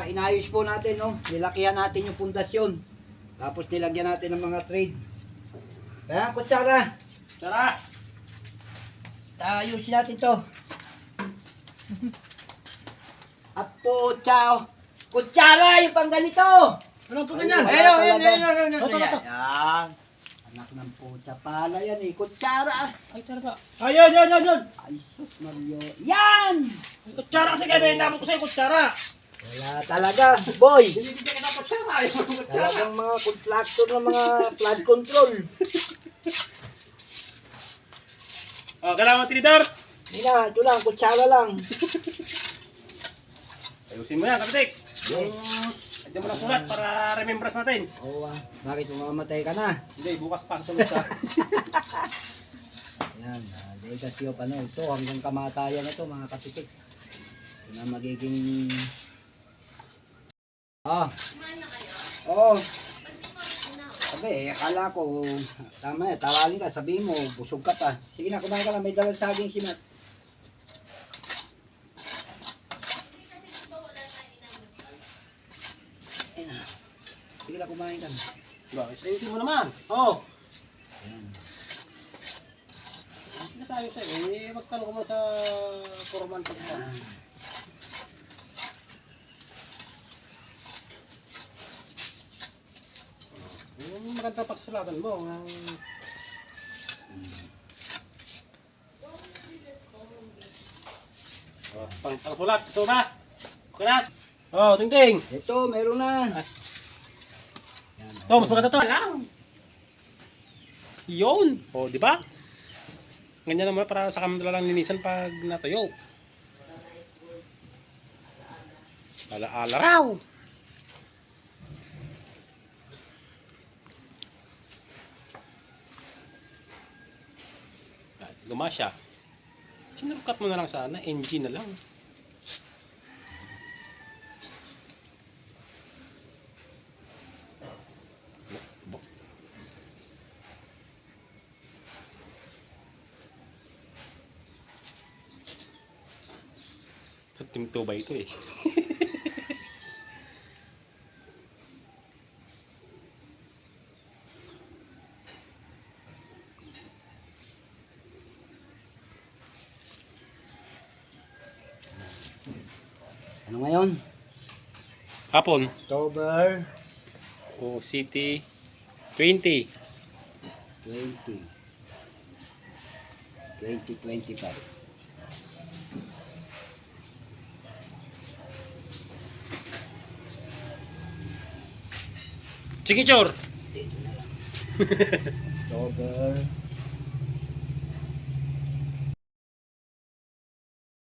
Inayos po natin, no? Nilakihan natin yung pundasyon. Tapos nilagyan natin ng mga trade. Kaya, kutsara. Tara! Ayusin natin to. Apo, ciao. Kutsara, yung pang ganito. Ano po ganyan? Ayun. Yan. Anak ng pucha pala yan eh. Kutsara. Ay, tara ba? Ayun! Ay, sus Mario. Yan! Kutsara kasi kaya naman ko sa'yo kutsara. Wala talaga, boy. Binibigyan kita kutsara. Ayaw mo kutsara. Talagang mga contractor ng mga flood control. Kailangan mo tinidor. Hindi na, ito lang, kutsara lang. Ayusin mo yan, kapitik. Yes. Ito mo na sulat para remembrance natin. Oo, bakit mamamatay ka na? Hindi, bukas pa sunod sa... Yan, legacy of ano, ito hanggang kamatayan na ito mga kapitik. Ito na magiging... Oo. Sabi, akala ko, tama yan, tawalin ka, sabihin mo, busog ka pa. Sige na, kumain ka na, may dalang saging si Matt. Ayun na. Sige na, kumain ka na. Bakit? Ayusin mo naman. Oo. Ayan. Sinasabi sa'yo, magtanong ko muna sa foreman pag yung maganda pagsulatan mo. Pangsulat, gusto ba? Okay na? Ting-ting. Ito, meron na. Yan, Ito, mas maganda to. Lang. Yun. Di ba? Ganyan naman para sa kami lang linisan pag natuyo. Ala-ala raw. Gumasya. Sinukat mo na lang sana, NG na lang. Team 2 ba ito eh? Ano ngayon? Hapon. October O City 20. 2025. Sige, Chor. October